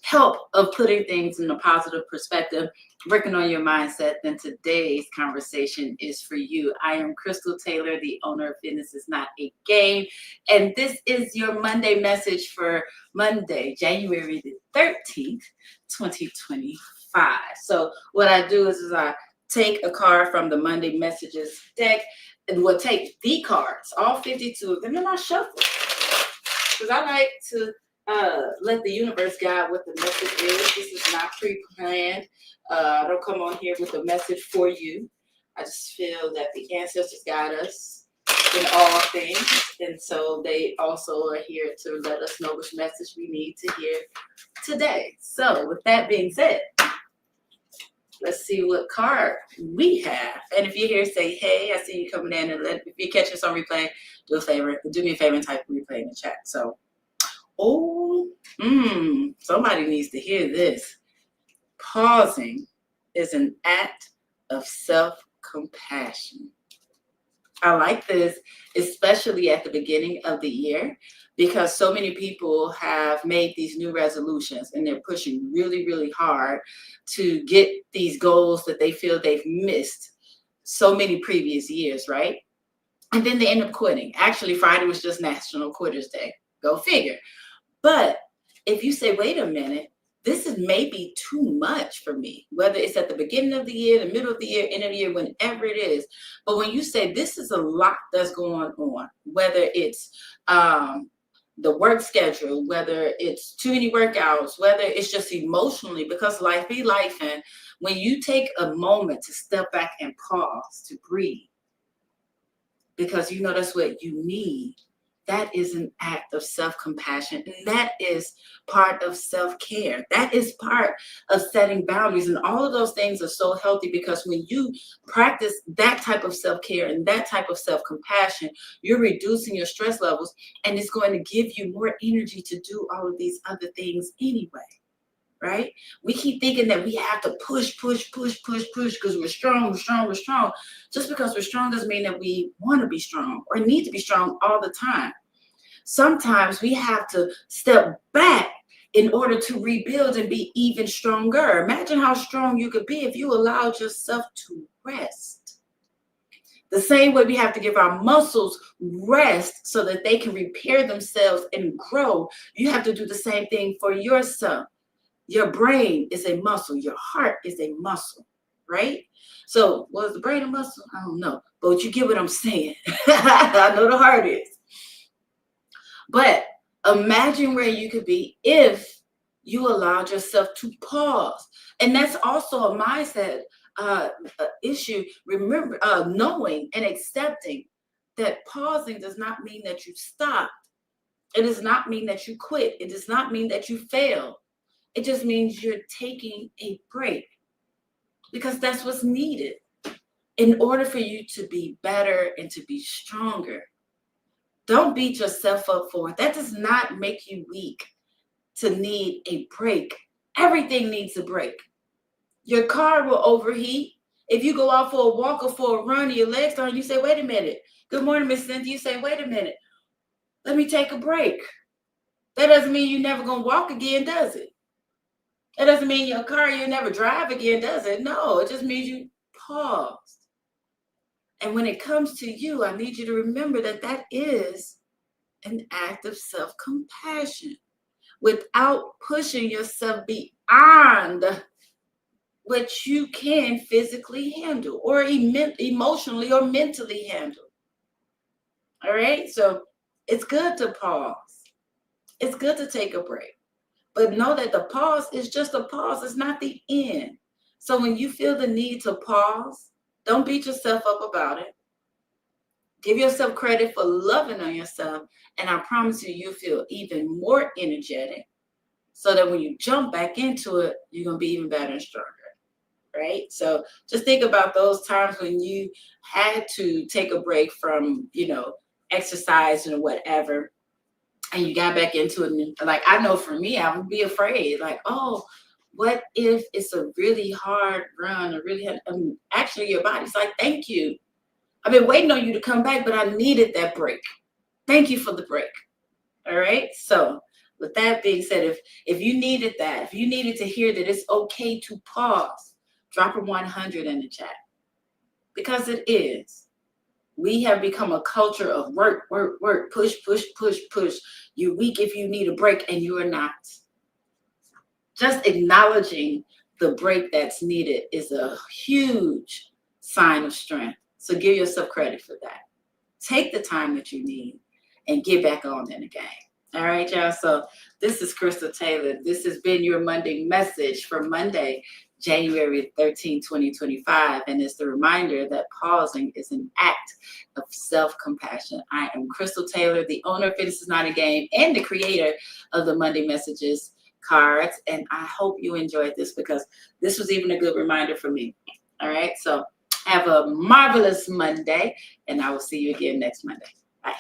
help of putting things in a positive perspective, working on your mindset, then today's conversation is for you. I am Crystal Taylor, the owner of Fitness is Not a Game, and this is your Monday message for Monday, January the 13th, 2025. So what I do is I take a card from the Monday messages deck, and we'll take the cards, all 52 of them, and I shuffle. Because I like to let the universe guide what the message is. This is not pre-planned. I don't come on here with a message for you. I just feel that the ancestors guide us in all things. And so they also are here to let us know which message we need to hear today. So with that being said, let's see what card we have. And if you're here, say, hey, I see you coming in. And if you catch us on replay, do me a favor and type replay in the chat. So, somebody needs to hear this. Pausing is an act of self-compassion. I like this, especially at the beginning of the year, because so many people have made these new resolutions and they're pushing really, really hard to get these goals that they feel they've missed so many previous years, right? And then they end up quitting. Actually, Friday was just National Quitters Day. Go figure. But if you say, wait a minute, this is maybe too much for me, whether it's at the beginning of the year, the middle of the year, end of the year, whenever it is. But when you say this is a lot that's going on, whether it's the work schedule, whether it's too many workouts, whether it's just emotionally, because life be life. And when you take a moment to step back and pause, to breathe, because you know that's what you need, that is an act of self-compassion. And that is part of self-care. That is part of setting boundaries. And all of those things are so healthy, because when you practice that type of self-care and that type of self-compassion, you're reducing your stress levels, and it's going to give you more energy to do all of these other things anyway. Right? We keep thinking that we have to push because we're strong. Just because we're strong doesn't mean that we want to be strong or need to be strong all the time. Sometimes we have to step back in order to rebuild and be even stronger. Imagine how strong you could be if you allowed yourself to rest. The same way we have to give our muscles rest so that they can repair themselves and grow. You have to do the same thing for yourself. Your brain is a muscle. Your heart is a muscle, right? So was the brain a muscle? I don't know. But you get what I'm saying. I know the heart is. But imagine where you could be if you allowed yourself to pause. And that's also a mindset issue. Remember, knowing and accepting that pausing does not mean that you stop. It does not mean that you quit. It does not mean that you fail. It just means you're taking a break, because that's what's needed in order for you to be better and to be stronger. Don't beat yourself up for it. That does not make you weak to need a break. Everything needs a break. Your car will overheat. If you go out for a walk or for a run and your legs start, you say, wait a minute. Good morning, Miss Cynthia. You say, wait a minute. Let me take a break. That doesn't mean you're never going to walk again, does it? That doesn't mean your car, you'll never drive again, does it? No, it just means you paused. And when it comes to you, I need you to remember that that is an act of self-compassion without pushing yourself beyond what you can physically handle or emotionally or mentally handle. All right? So it's good to pause. It's good to take a break. But know that the pause is just a pause. It's not the end. So when you feel the need to pause, don't beat yourself up about it. Give yourself credit for loving on yourself. And I promise you, you'll feel even more energetic, so that when you jump back into it, you're going to be even better and stronger. Right? So just think about those times when you had to take a break from, exercise and whatever, and you got back into it. Like, I know for me, I would be afraid. Like, oh, what if it's a really hard run, actually your body's like, thank you. I've been waiting on you to come back, but I needed that break. Thank you for the break. All right. So With that being said, if you needed that, if you needed to hear that it's okay to pause, drop a 100 in the chat, because it is. We have become a culture of work, work, work, push, push, push, push. You're weak if you need a break, and you are not. Just acknowledging the break that's needed is a huge sign of strength. So give yourself credit for that. Take the time that you need and get back on in the game. All right, y'all. So this is Crystal Taylor. This has been your Monday message for Monday, January 13, 2025. And it's the reminder that pausing is an act of self-compassion. I am Crystal Taylor, the owner of Fitness is Not a Game and the creator of the Monday Messages cards. And I hope you enjoyed this, because this was even a good reminder for me. All right. So have a marvelous Monday, and I will see you again next Monday. Bye.